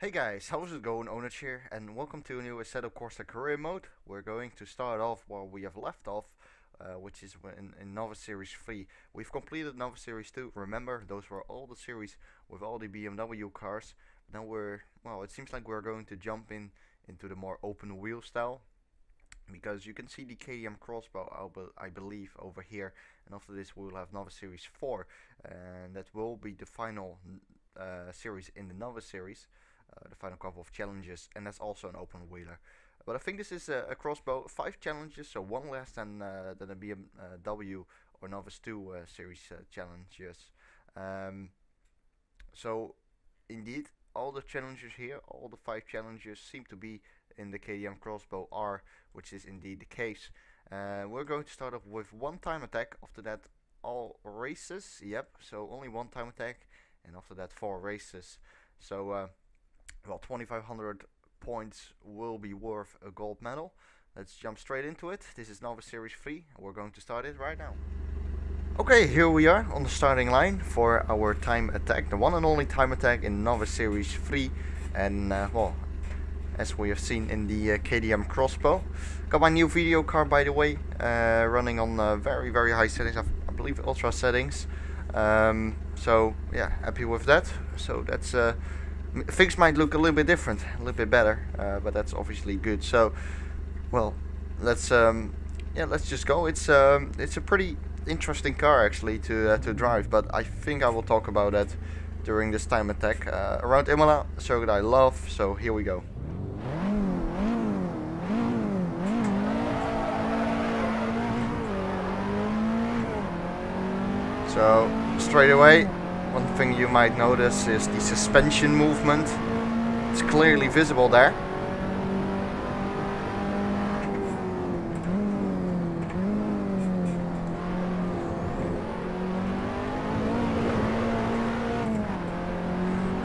Hey guys, how's it going? Onage here, and welcome to a new Assetto Corsa career mode. We're going to start off where we have left off, which is in Novice Series 3. We've completed Novice Series 2. Remember, those were all the series with all the BMW cars. Now it seems like we're going to jump into the more open wheel style, because you can see the KDM crossbow, I believe, over here. And after this, we'll have Novice Series 4, and that will be the final series in the Novice Series. The final couple of challenges, and that's also an open wheeler. But I think this is a crossbow, 5 challenges, so one less than a BMW or Novice 2 series challenges. So indeed, all the challenges here, all the 5 challenges seem to be in the KDM crossbow R, which is indeed the case. We're going to start off with one time attack. After that, all races. Yep, so only one time attack, and after that 4 races. So well, 2500 points will be worth a gold medal. Let's jump straight into it. This is Novice Series 3. We're going to start it right now. Okay, here we are on the starting line for our time attack. The one and only time attack in Novice Series 3. And well, as we have seen in the KDM crossbow. Got my new video card, by the way, running on very high settings. I believe ultra settings. So yeah, happy with that. So that's things might look a little bit different, a little bit better, but that's obviously good. So, well, let's just go. It's a pretty interesting car actually to drive, but I think I will talk about that during this time attack around Imola, a circuit I love. So here we go. So straight away, one thing you might notice is the suspension movement. It's clearly visible there.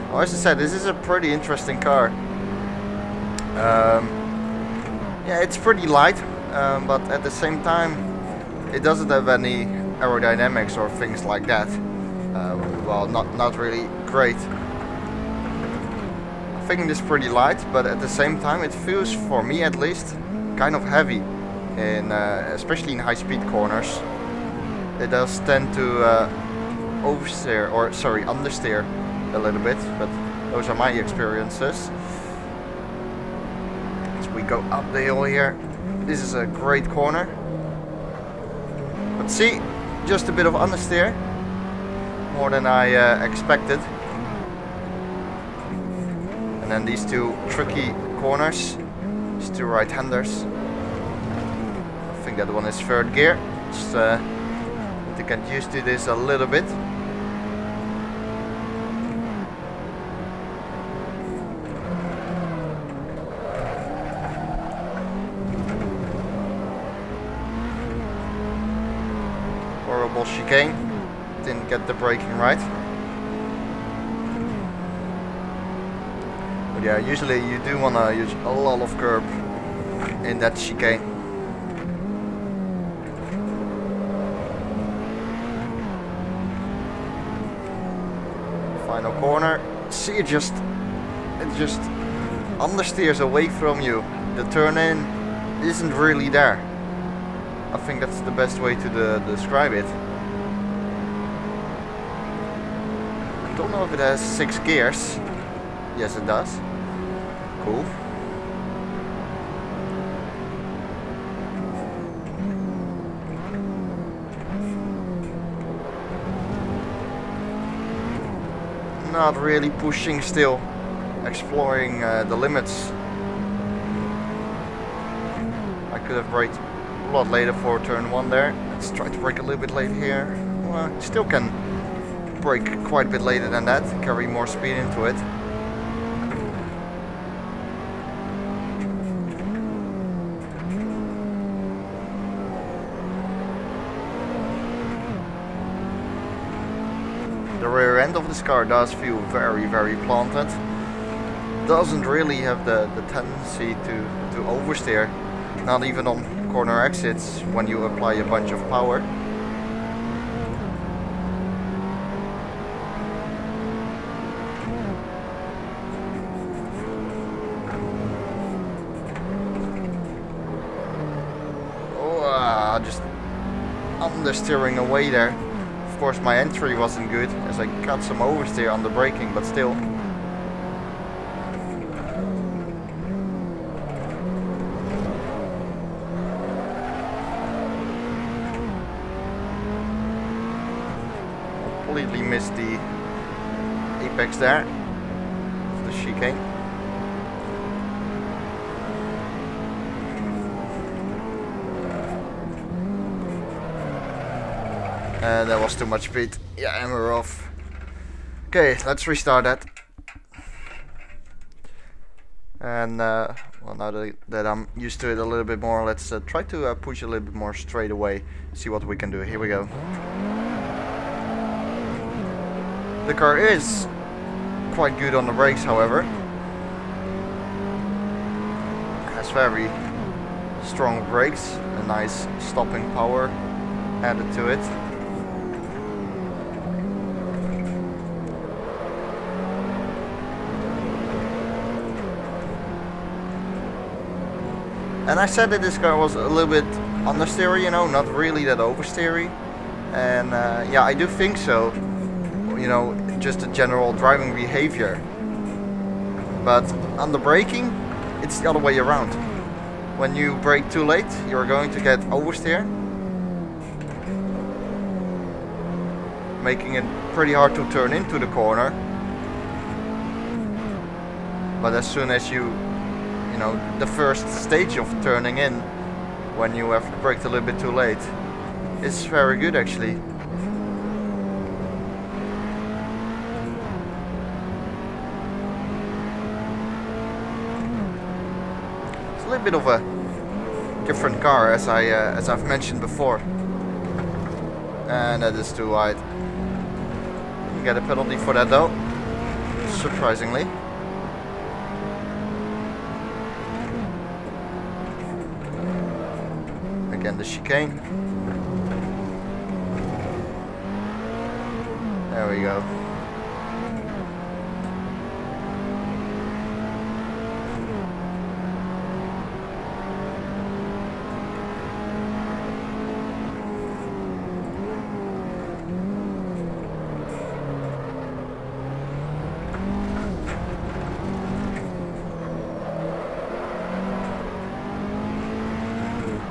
Well, as I said, this is a pretty interesting car. Yeah, it's pretty light, but at the same time, it doesn't have any aerodynamics or things like that. Well, not really great. I think it is pretty light, but at the same time it feels, for me at least, kind of heavy, in especially in high-speed corners. It does tend to oversteer, or sorry, understeer a little bit, but those are my experiences. As we go up the hill here, this is a great corner. But see, just a bit of understeer. More than I expected. And then these two tricky corners, these two right-handers. I think that one is third gear. Just to get used to this a little bit. Horrible chicane. Didn't get the braking right. But yeah, usually you do want to use a lot of curb in that chicane. Final corner. See, it just understeers away from you. The turn in isn't really there. I think that's the best way to describe it. I don't know if it has 6 gears. Yes, it does. Cool. Not really pushing still. Exploring the limits. I could have braked a lot later for turn 1 there. Let's try to brake a little bit later here. Well, still can brake quite a bit later than that, carry more speed into it. The rear end of this car does feel very planted. Doesn't really have the tendency to oversteer, not even on corner exits when you apply a bunch of power. understeering away there. Of course my entry wasn't good as I got some oversteer on the braking, but still. Completely missed the apex there of the chicane. And that was too much speed. Yeah, and we're off. Okay, let's restart that. And well, now that I'm used to it a little bit more, let's try to push a little bit more straight away. See what we can do. Here we go. The car is quite good on the brakes, however. It has very strong brakes, a nice stopping power added to it. And I said that this car was a little bit understeery, you know, not really that oversteery. And yeah, I do think so. You know, just a general driving behavior. But on the braking, it's the other way around. When you brake too late, you're going to get oversteer, making it pretty hard to turn into the corner. But as soon as you know, the first stage of turning in, when you have braked a little bit too late, it's very good actually. It's a little bit of a different car, as I've mentioned before, and that is too wide. You get a penalty for that though, surprisingly. Again, the chicane. There we go.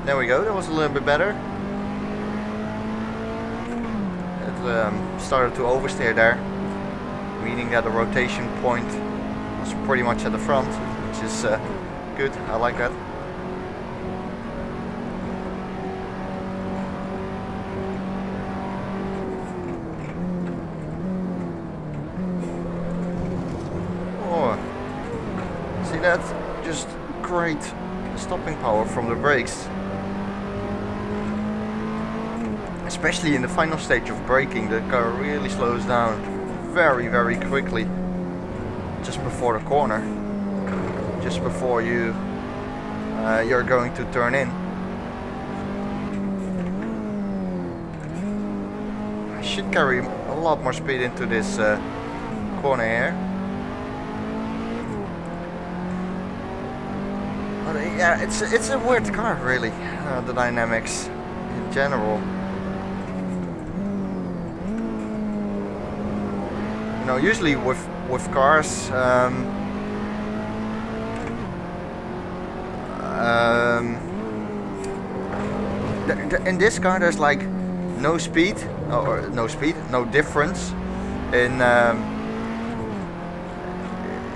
There we go, that was a little bit better. It started to oversteer there, meaning that the rotation point was pretty much at the front, which is good, I like that. Oh, see that? Just great stopping power from the brakes. Especially in the final stage of braking, the car really slows down very, very quickly just before the corner, just before you're going to turn in. I should carry a lot more speed into this corner here. But yeah, it's a weird car really, the dynamics in general. You know, usually with cars, in this car there's like no speed, or no difference in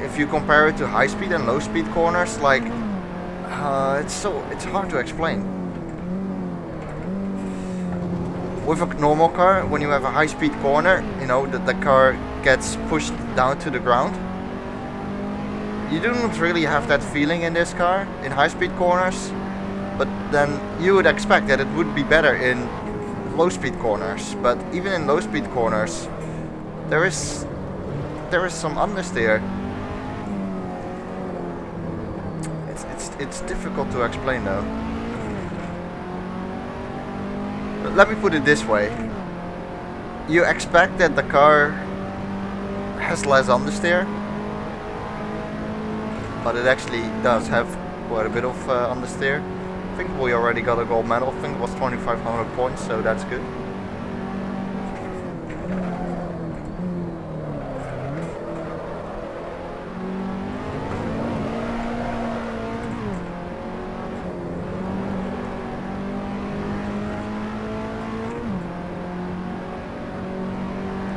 if you compare it to high speed and low speed corners. Like it's hard to explain. With a normal car, when you have a high speed corner, you know, the car gets pushed down to the ground. You do not really have that feeling in this car in high speed corners, but then you would expect that it would be better in low speed corners. But even in low speed corners, there is some understeer. It's difficult to explain though. But let me put it this way. You expect that the car has less understeer, but it actually does have quite a bit of understeer think we already got a gold medal. I think it was 2,500 points, so that's good.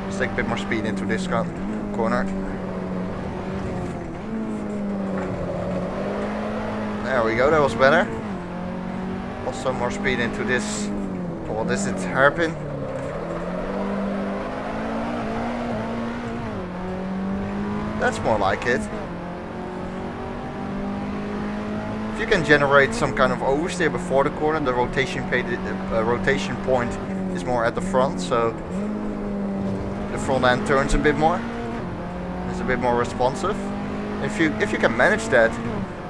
Let's take a bit more speed into this corner. There we go, that was better. Also more speed into this. What is it, hairpin? That's more like it. If you can generate some kind of oversteer before the corner, the rotation point is more at the front, so the front end turns a bit more. It's a bit more responsive. If you can manage that,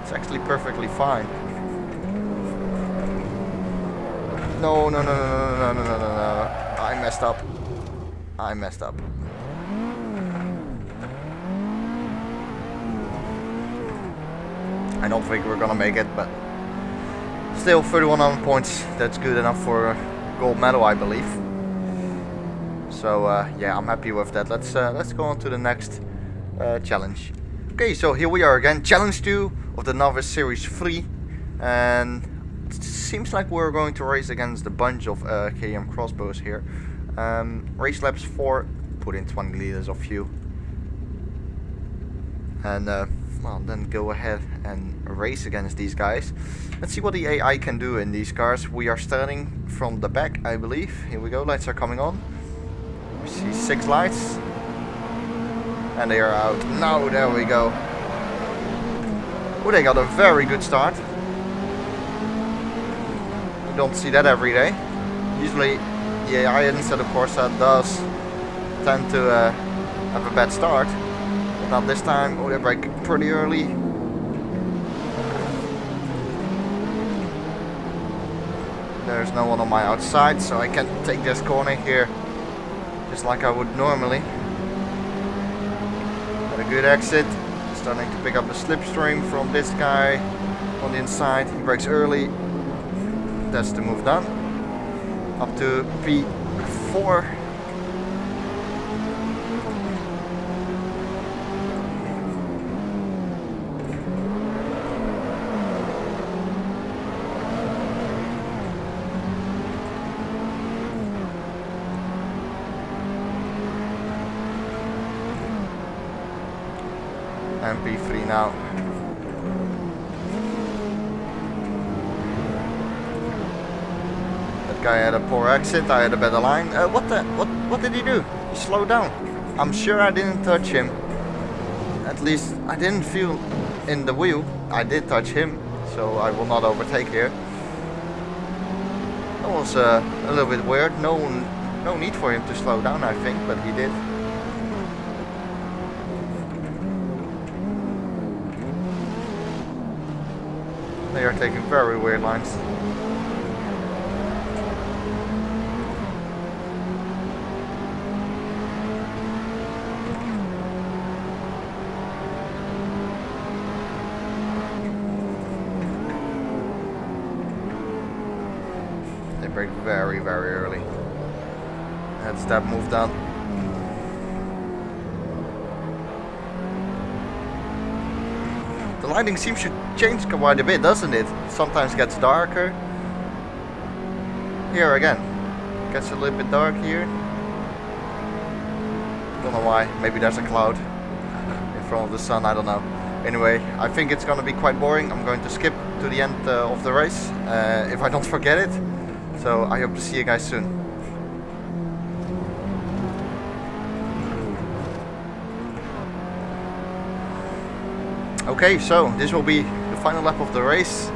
it's actually perfectly fine. No. I messed up. I don't think we're gonna make it, but still 3,100 points. That's good enough for a gold medal, I believe. So yeah, I'm happy with that. Let's go on to the next challenge. Okay, so here we are again, challenge 2 of the Novice Series 3, and it seems like we're going to race against a bunch of KM crossbows here. Race laps 4, put in 20 liters of fuel, and well, then go ahead and race against these guys. Let's see what the AI can do in these cars. We are starting from the back, I believe. Here we go, lights are coming on. We see 6 lights. And they are out. Now, there we go. Oh, they got a very good start. You don't see that every day. Usually, the AI in Assetto Corsa does tend to have a bad start. But not this time. Oh, they brake pretty early. There's no one on my outside, so I can take this corner here just like I would normally. Got a good exit. Starting to pick up the slipstream from this guy on the inside. He brakes early. That's the move done. Up to P4. And P3 now. That guy had a poor exit. I had a better line. What did he do? He slowed down. I'm sure I didn't touch him. At least I didn't feel in the wheel. I did touch him, so I will not overtake here. That was a little bit weird. No need for him to slow down, I think, but he did. They are taking very weird lines. They brake very, very early. That's that move done. The lighting seems to change quite a bit, doesn't it? Sometimes gets darker. Here again, gets a little bit dark here. Don't know why. Maybe there's a cloud in front of the sun. I don't know. Anyway, I think it's gonna be quite boring. I'm going to skip to the end of the race if I don't forget it. So I hope to see you guys soon. Okay, so this will be the final lap of the race.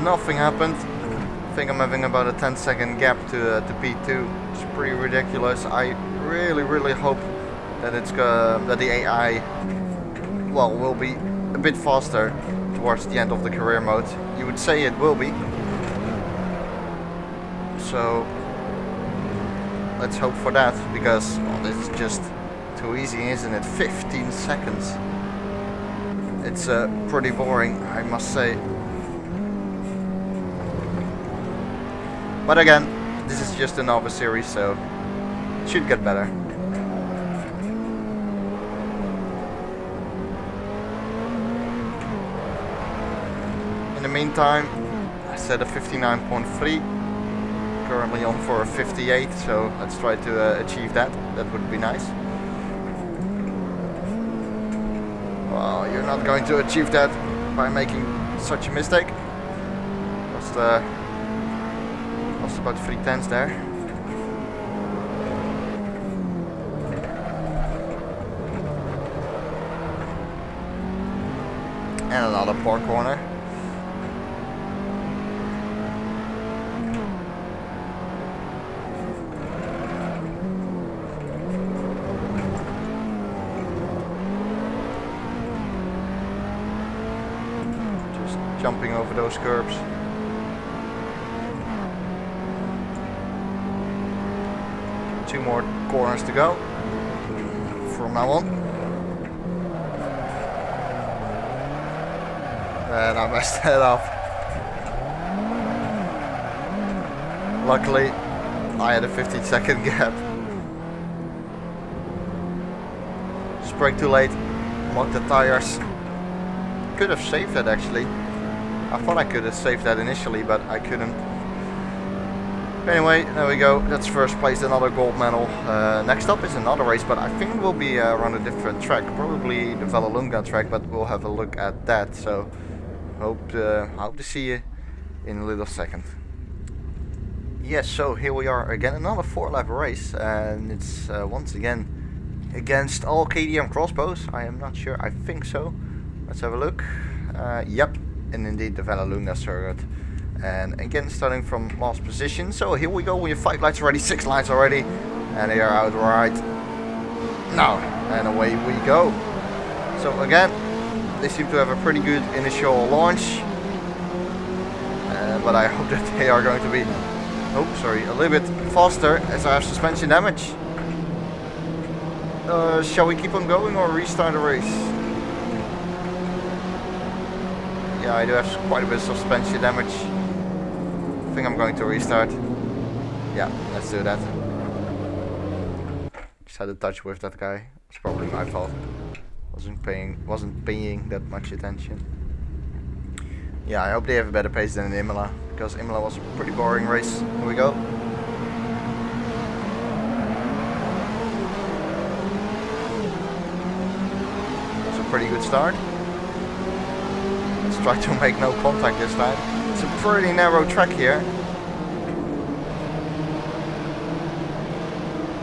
Nothing happened. I think I'm having about a 10-second gap to P2. It's pretty ridiculous. I really hope that that the AI, well, will be a bit faster towards the end of the career mode. You would say it will be. So let's hope for that, because well, this is just too easy, isn't it? 15 seconds. It's pretty boring, I must say. But again, this is just a Novice series, so it should get better. In the meantime, I set a 59.3, currently on for a 58, so let's try to achieve that. That would be nice. Well, you're not going to achieve that by making such a mistake. Lost about 3/10 there. And another poor corner. Just jumping over those curbs. Two more corners to go from now on. And I messed that up. Luckily, I had a 15-second gap. Sprang too late, locked the tires. Could have saved that actually. I thought I could have saved that initially, but I couldn't. Anyway, there we go. That's first place, another gold medal. Next up is another race, but I think it will be around a different track. Probably the Vallelunga track, but we'll have a look at that. So, hope to see you in a little second. Yes, so here we are again, another 4-lap race, and it's once again against all KTM crossbows. I am not sure. I think so. Let's have a look. Yep, and indeed the Vallelunga circuit. And again, starting from last position. So here we go. We have 5 lights already, 6 lights already, and they are out right now. And away we go. So again, they seem to have a pretty good initial launch, but I hope that they are going to be, a little bit faster as I have suspension damage. Shall we keep on going or restart the race? Yeah, I do have quite a bit of suspension damage. I think I'm going to restart. Yeah, let's do that. Just had a touch with that guy. It's probably my fault. Wasn't paying that much attention. Yeah, I hope they have a better pace than in Imola, because Imola was a pretty boring race. Here we go. It's a pretty good start. Let's try to make no contact this time. It's a pretty narrow track here,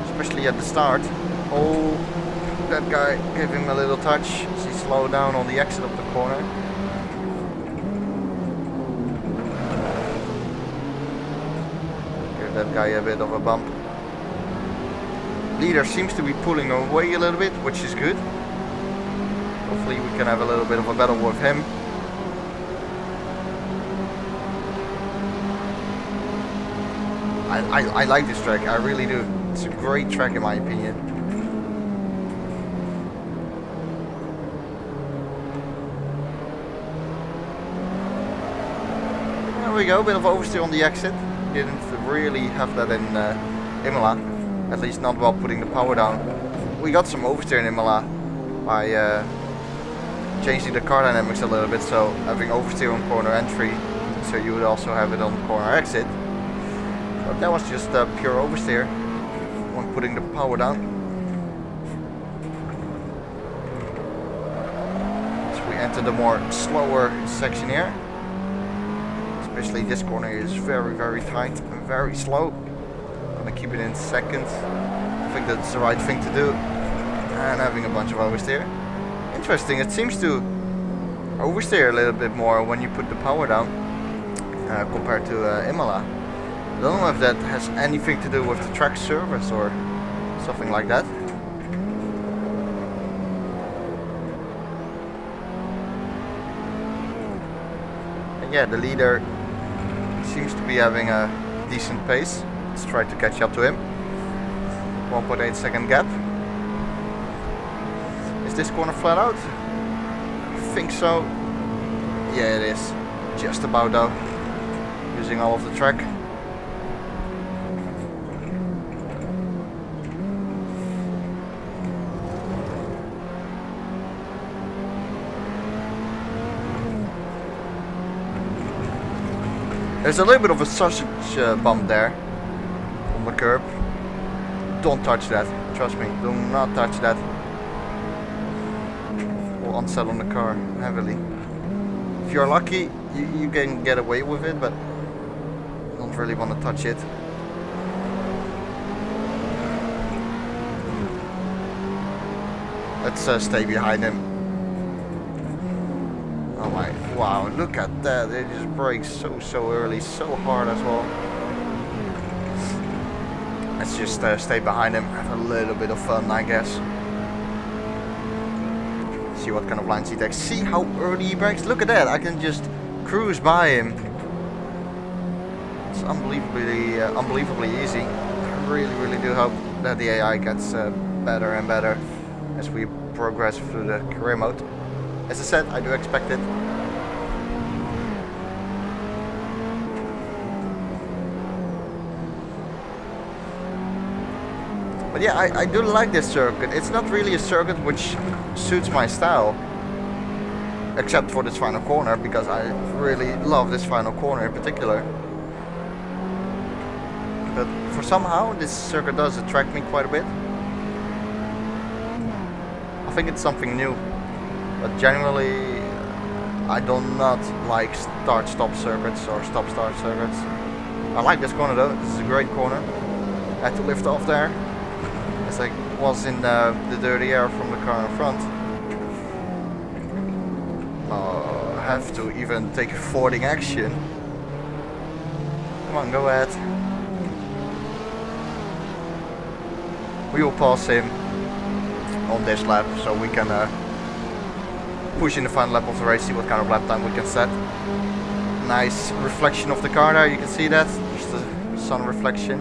especially at the start. Oh, that guy gave him a little touch as he slowed down on the exit of the corner. Give that guy a bit of a bump. Leader seems to be pulling away a little bit, which is good. Hopefully we can have a little bit of a battle with him. I like this track, I really do. It's a great track in my opinion. There we go, a bit of oversteer on the exit. Didn't really have that in Imola, at least not while putting the power down. We got some oversteer in Imola by changing the car dynamics a little bit, so having oversteer on corner entry, so you would also have it on corner exit. But that was just pure oversteer when putting the power down. So we enter the more slower section here. Especially this corner is very, very tight and very slow. I'm gonna keep it in second. I think that's the right thing to do. And having a bunch of oversteer. Interesting, it seems to oversteer a little bit more when you put the power down compared to Imola. I don't know if that has anything to do with the track surface or something like that. And yeah, the leader seems to be having a decent pace. Let's try to catch up to him. 1.8 second gap. Is this corner flat out? I think so. Yeah, it is. Just about though. Using all of the track. There's a little bit of a sausage bump there on the curb. Don't touch that. Trust me, do not touch that. Will unsettle the car heavily. If you're lucky, you can get away with it, but don't really want to touch it. Let's stay behind him. Oh my, wow, look at that. It just brakes so early, so hard as well. Let's just stay behind him, have a little bit of fun, I guess. See what kind of lines he takes. See how early he brakes? Look at that, I can just cruise by him. It's unbelievably easy. I really do hope that the AI gets better and better as we progress through the career mode. As I said, I do expect it. But yeah, I do like this circuit. It's not really a circuit which suits my style, except for this final corner, because I really love this final corner in particular. But for somehow, this circuit does attract me quite a bit. I think it's something new, but generally I do not like start-stop circuits or stop-start circuits. I like this corner though, this is a great corner. I had to lift off there, as I was in the dirty air from the car in front. I have to even take a fording action. Come on, go ahead. We will pass him on this lap, so we can push in the final lap of the race, see what kind of lap time we can set. Nice reflection of the car there, you can see that, just the sun reflection.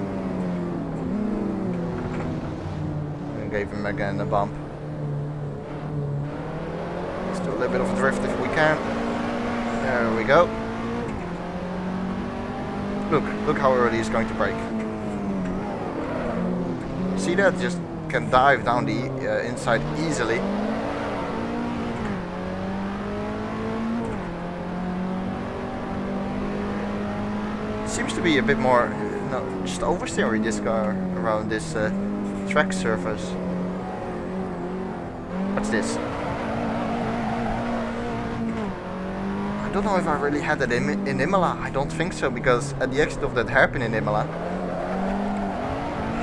And gave him again a bump. Let's do a little bit of a drift if we can. There we go. Look how early he's going to brake. See that? Just can dive down the inside easily. Seems to be a bit more, just oversteering this car around this track surface. What's this? I don't know if I really had that in Imola. I don't think so, because at the exit of that hairpin in Imola,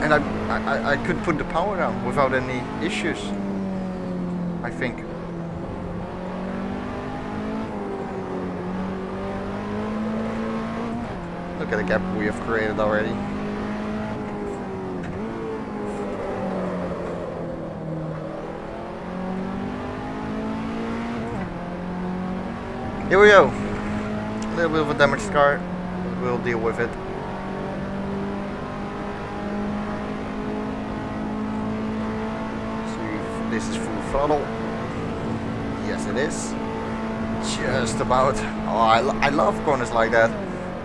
and I could put the power down without any issues, I think. Look at the gap we have created already. Here we go. A little bit of a damaged car. We'll deal with it. This is full throttle. Yes, it is. Just about. Oh, I love corners like that,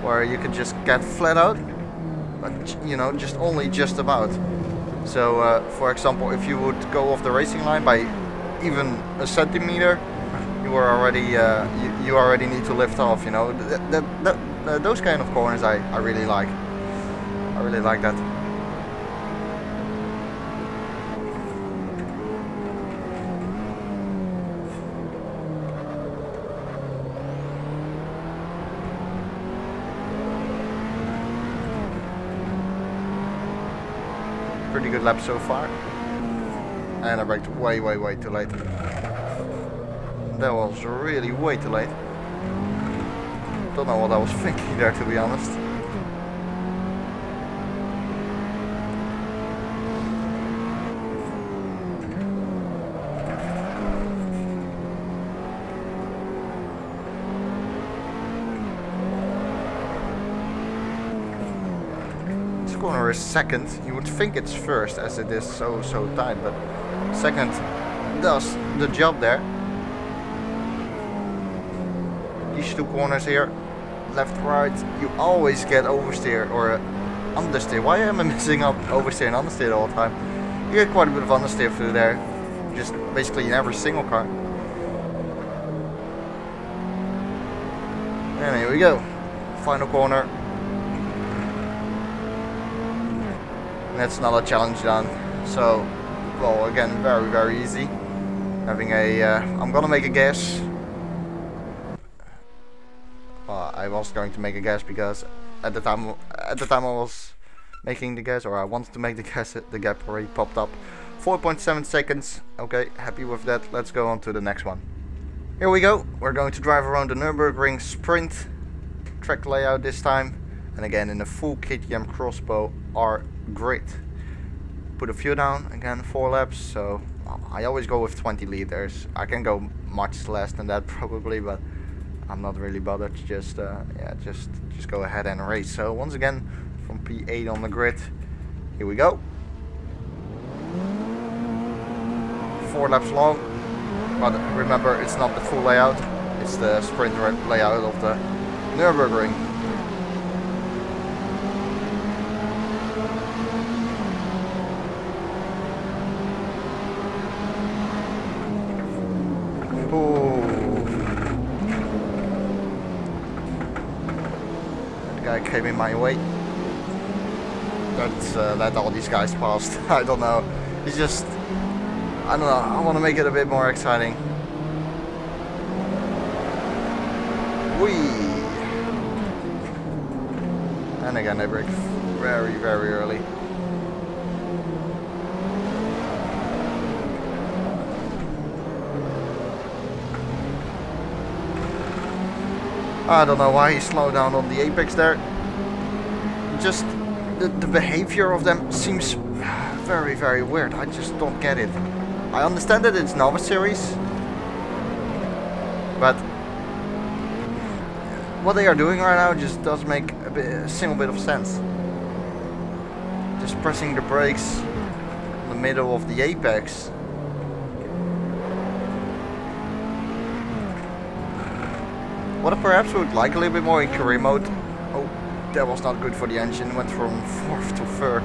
where you can just get flat out, but you know, just about. So, for example, if you would go off the racing line by even a centimeter, you are already you already need to lift off. You know, those kind of corners I really like. I really like that. Pretty good lap so far, and I braked way too late. That was really way too late. Don't know what I was thinking there, to be honest. Corner is second. You would think it's first, as it is so tight, but second does the job there. These two corners here, left, right, you always get oversteer or understeer. Why am I missing up oversteer and understeer all the time? You get quite a bit of understeer through there, just basically in every single car. And here we go. Final corner. And that's another challenge done. So, well, again, very easy. Having a, I'm gonna make a guess. Well, I was going to make a guess because at the time I was making the guess, or I wanted to make the guess, the gap already popped up. 4.7 seconds. Okay, happy with that. Let's go on to the next one. Here we go. We're going to drive around the Nurburgring sprint track layout this time, and again in a full KTM crossbow R grid. Put a few down, again 4 laps, so I always go with 20 liters. I can go much less than that probably, but I'm not really bothered. Just yeah, just go ahead and race. So once again from P8 on the grid. Here we go. 4 laps long, but remember it's not the full layout. It's the sprint layout of the Nurburgring. That guy came in my way. That's let all these guys passed. I don't know. He's just, I don't know. I want to make it a bit more exciting. Whee! And again, they brake very early. I don't know why he slowed down on the apex there. Just the behavior of them seems very weird. I just don't get it. I understand that it's Novice series, but what they are doing right now just does make a single bit of sense. Just pressing the brakes in the middle of the apex. What I perhaps would like a little bit more in career mode. Oh, that was not good for the engine. Went from 4th to 3rd.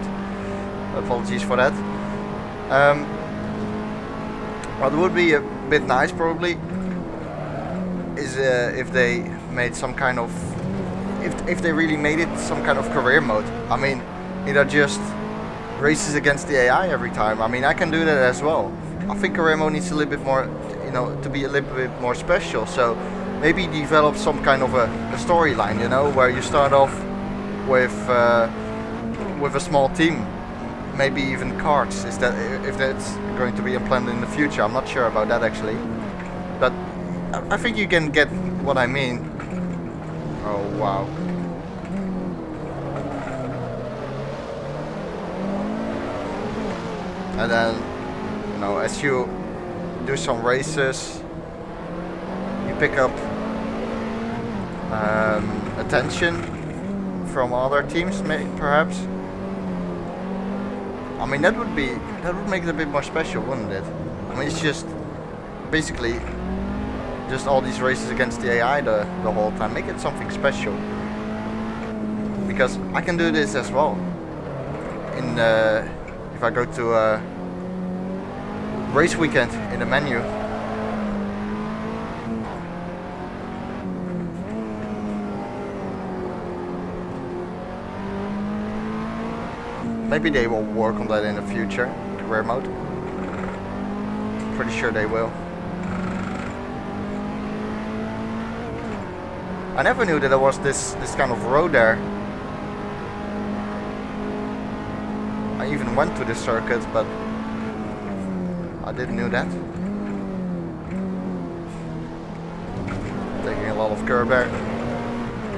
Apologies for that. What would be a bit nice probably is if they made some kind of, if they really made it some kind of career mode. I mean, either just races against the AI every time. I mean, I can do that as well. I think career mode needs a little bit more, you know, to be a little bit more special. So maybe develop some kind of a storyline, you know, where you start off with a small team, maybe even cards. Is that, if that's going to be implemented in the future? I'm not sure about that actually, but I think you can get what I mean. Oh wow. And then, you know, as you do some races, you pick up attention from other teams, perhaps. I mean, that would make it a bit more special, wouldn't it? I mean, it's just basically just all these races against the AI the whole time. Make it something special, because I can do this as well. In if I go to a race weekend in the menu. Maybe they will work on that in the future, career mode. Pretty sure they will. I never knew that there was this kind of road there. I even went to the circuit, but I didn't know that. Taking a lot of curb there.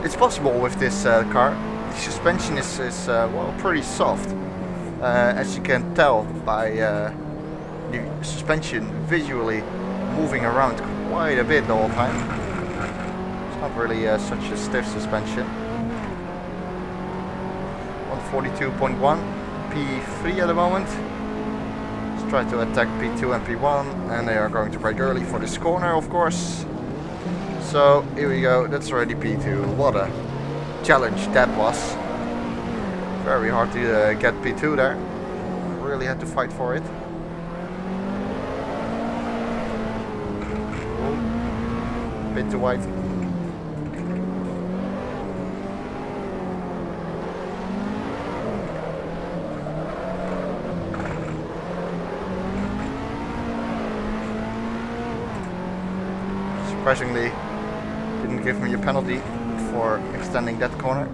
It's possible with this car. The suspension is well, pretty soft. As you can tell by the suspension visually moving around quite a bit the whole time. It's not really such a stiff suspension. 142.1, P3 at the moment. Let's try to attack P2 and P1, and they are going to brake early for this corner, of course. So here we go, that's already P2. What a challenge that was. Very hard to get P2 there. Really had to fight for it. Oh, bit too wide. surprisingly didn't give me a penalty for extending that corner.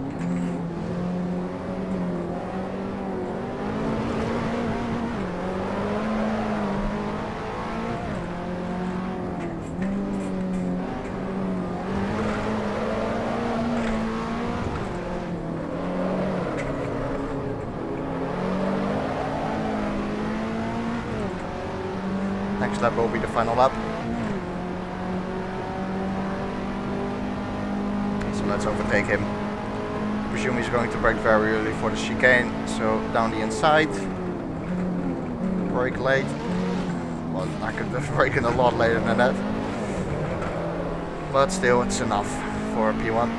Next lap will be the final lap. So let's overtake him. I presume he's going to brake very early for the chicane, so down the inside. Brake late. Well, I could have braken a lot later than that. But still, it's enough for a P1.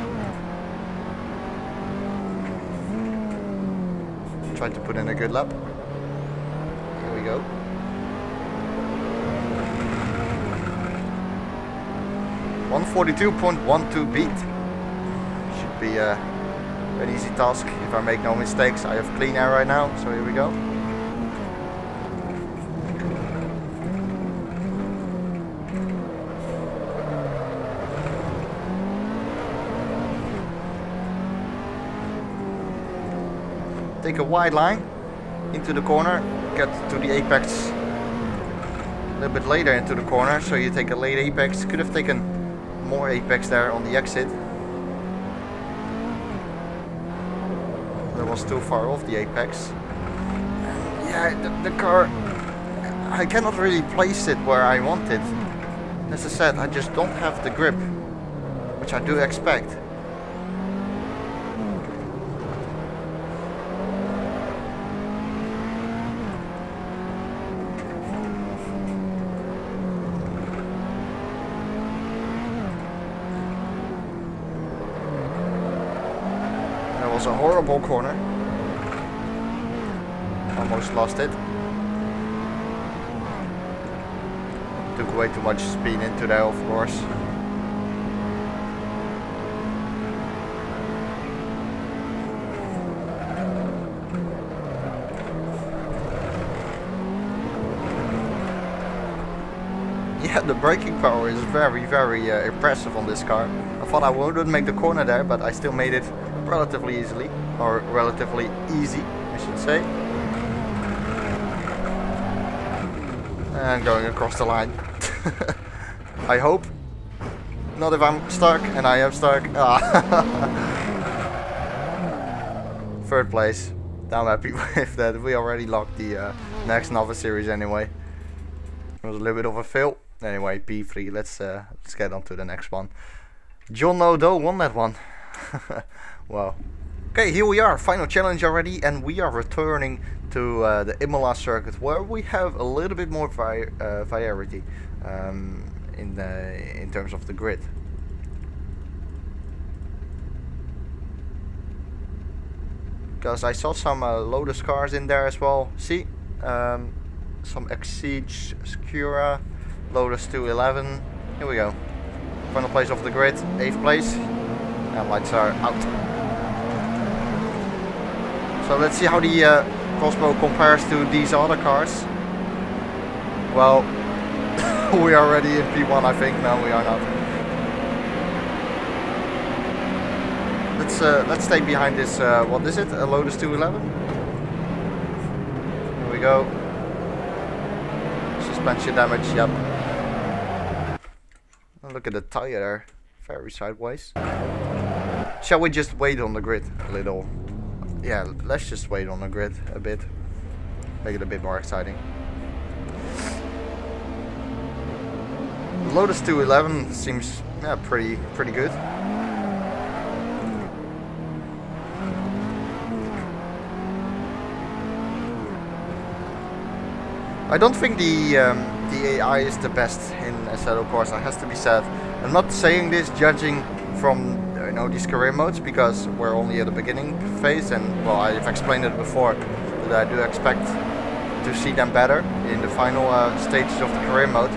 Try to put in a good lap. Here we go. 142.12 beat. Should be an easy task if I make no mistakes. I have clean air right now, so here we go. Take a wide line into the corner, get to the apex a little bit later into the corner, so you take a late apex. Could have taken more apex there on the exit. That was too far off the apex. Yeah, the car, I cannot really place it where I want it. As I said, I just don't have the grip, which I do expect. Was a horrible corner. Almost lost it. Took way too much speed into there, of course. Yeah, the braking power is very, very impressive on this car. I thought I wouldn't make the corner there, but I still made it relatively easily, or relatively easy, I should say. And going across the line. I hope. Not if I'm stuck, and I am stuck. Third place. I'm happy with that. We already locked the next Novice series anyway. It was a little bit of a fail. Anyway, P3. Let's get on to the next one. John Odo won that one. Wow. Okay, here we are, final challenge already, and we are returning to the Imola circuit, where we have a little bit more variety in terms of the grid. Because I saw some Lotus cars in there as well. See, some Exige, Scura, Lotus 211. Here we go. Final place of the grid, 8th place, and lights are out. So let's see how the crossbow compares to these other cars. Well, we are already in P1, I think. No, we are not. Let's stay behind this. What is it? A Lotus 211. Here we go. Suspension damage. Yep. Look at the tire there. Very sideways. Shall we just wait on the grid a little? Yeah, let's just wait on the grid a bit. Make it a bit more exciting. Lotus 211 seems pretty good. I don't think the AI is the best in Assetto Corsa, has to be said. I'm not saying this judging from these career modes, because we're only at the beginning phase, and well, I've explained it before that I do expect to see them better in the final stages of the career mode.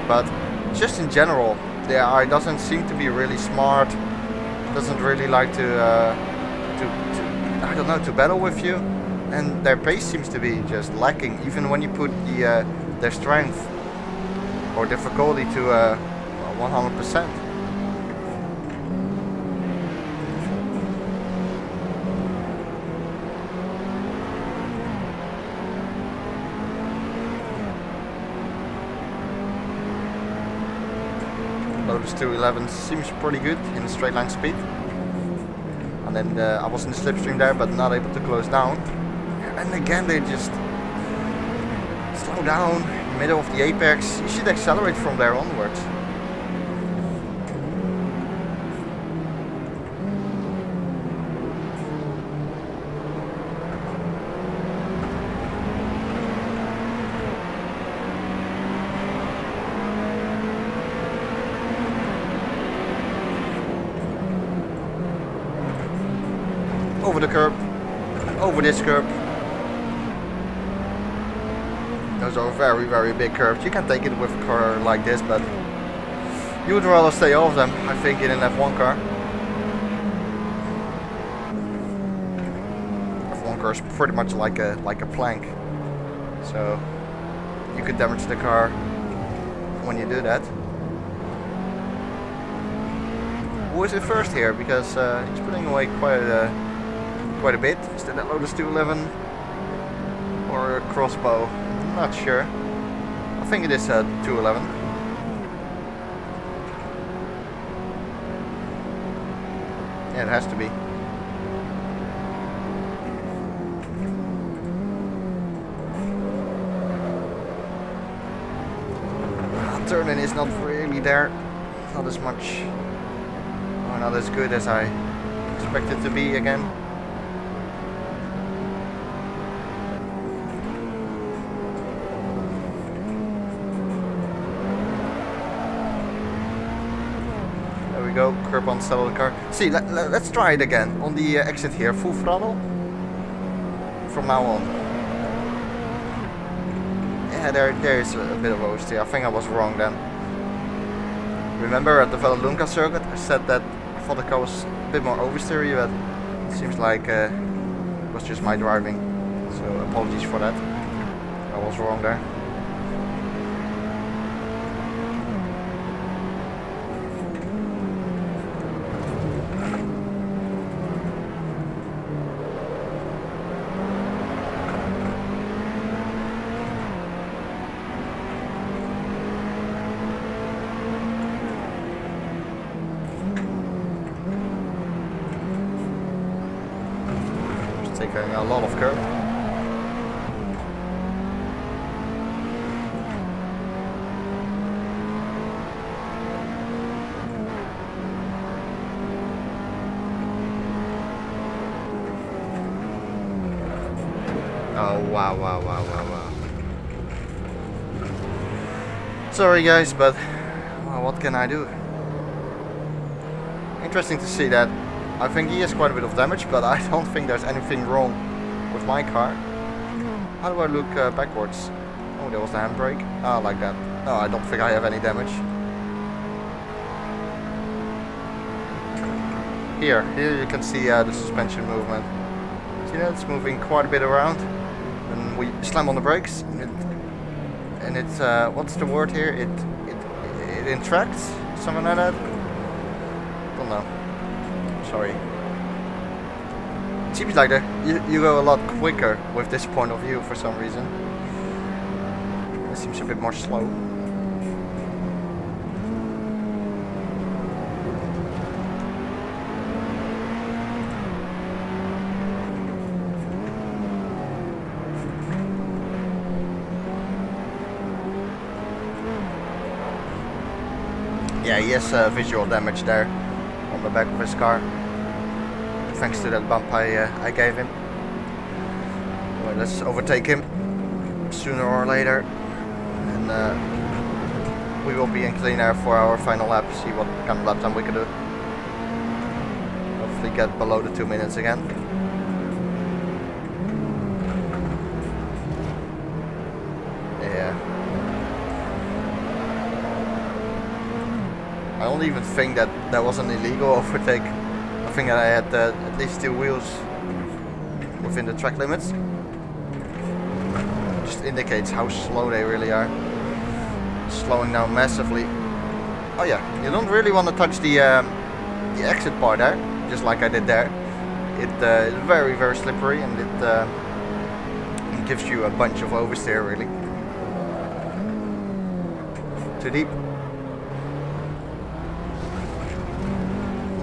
But just in general, the AI doesn't seem to be really smart. Doesn't really like to I don't know, to battle with you, and their pace seems to be just lacking. Even when you put their strength or difficulty to 100%. Lotus 211 seems pretty good in the straight line speed. And then I was in the slipstream there, but not able to close down. And again, they just slow down in the middle of the apex. You should accelerate from there onwards. Over the curb, over this curb. Those are very, very big curves. You can take it with a car like this, but you would rather stay off them, I think, in an F1 car. F1 car is pretty much like a plank, so you could damage the car when you do that. Who is it first here? Because he's putting away quite a bit. Is that a Lotus 211 or a crossbow? I'm not sure. I think it is a 211. Yeah, it has to be. Turning is not really there. Not as much, or not as good as I expected to be again. Go, curb on, settle the car. See, let's try it again on the exit here. Full throttle from now on. Yeah, there is a bit of oversteer. I think I was wrong then. Remember at the Vallelunga circuit I said that I thought the car was a bit more oversteery, but it seems like it was just my driving. So apologies for that. I was wrong there. Taking a lot of curb. Oh wow. Sorry guys, but well, what can I do? Interesting to see that. I think he has quite a bit of damage, but I don't think there's anything wrong with my car. How do I look backwards? Oh, there was the handbrake. Oh, like that. No, I don't think I have any damage. Here you can see the suspension movement. See that? It's moving quite a bit around. And we slam on the brakes, and it's what's the word here? It interacts, something like that. Don't know. Sorry. It seems like you go a lot quicker with this point of view for some reason. It seems a bit more slow. Yeah, he has visual damage there on the back of his car, thanks to that bump I gave him. Well, let's overtake him sooner or later, and we will be in clean air for our final lap. See what kind of lap time we can do. Hopefully get below the 2 minutes again. Yeah. I don't even think that was an illegal overtake. I think that I had at least 2 wheels within the track limits. Just indicates how slow they really are. slowing down massively. Oh yeah, you don't really want to touch the exit part there, just like I did there. It is very slippery, and it gives you a bunch of oversteer really. Too deep.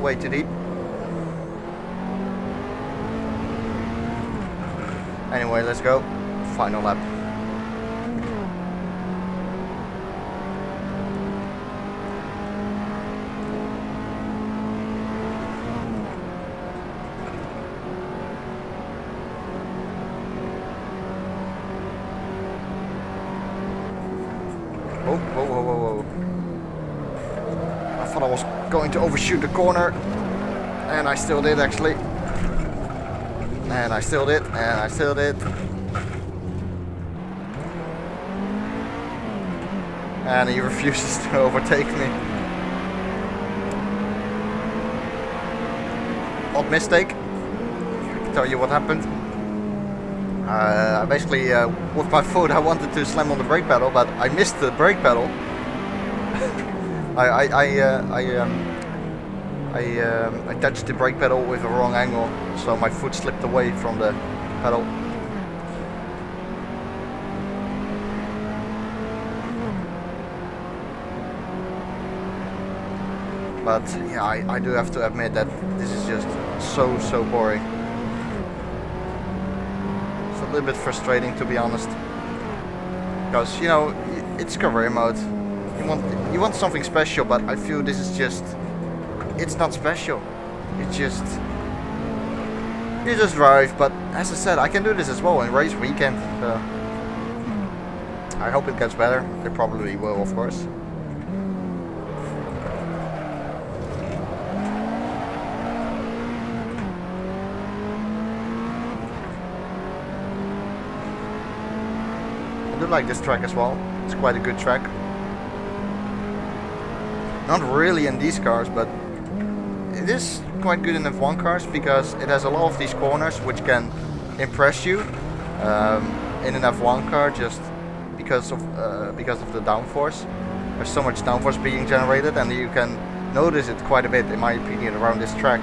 Way too deep. Anyway, let's go. Final lap. Whoa. I thought I was going to overshoot the corner, and I still did actually. And I still did, and I still did. And he refuses to overtake me. Odd mistake. I can tell you what happened. I basically, with my foot, I wanted to slam on the brake pedal, but I missed the brake pedal. I touched the brake pedal with a wrong angle, so my foot slipped away from the pedal. But yeah, I do have to admit that this is just so boring. It's a little bit frustrating, to be honest, because you know it's career mode. You want something special, but I feel this is just, it's not special. It's just, you just drive. But as I said, I can do this as well in race weekend. So I hope it gets better. It probably will, of course. I do like this track as well. It's quite a good track. Not really in these cars, but it is quite good in F1 cars because it has a lot of these corners which can impress you in an F1 car, just because of the downforce. There's so much downforce being generated, and you can notice it quite a bit, in my opinion, around this track.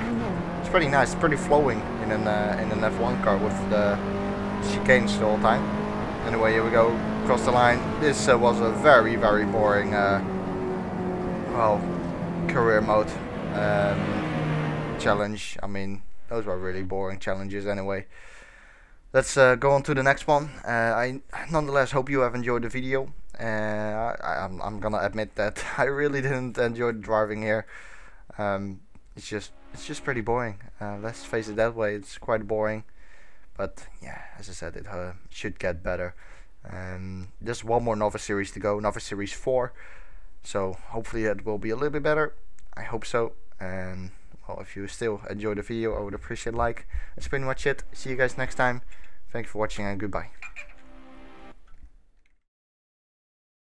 It's pretty nice, it's pretty flowing in an F1 car with the chicanes the whole time. Anyway, here we go, across the line. This was a very boring well, career mode challenge. I mean, those were really boring challenges anyway. Let's go on to the next one. I nonetheless hope you have enjoyed the video. I'm gonna admit that I really didn't enjoy driving here. It's just pretty boring. Let's face it that way. It's quite boring. But yeah, as I said, it should get better. Just one more Novice series to go, Novice series 4. So hopefully it will be a little bit better. I hope so. And well, if you still enjoyed the video, I would appreciate a like. That's pretty much it. See you guys next time. Thank you for watching, and goodbye.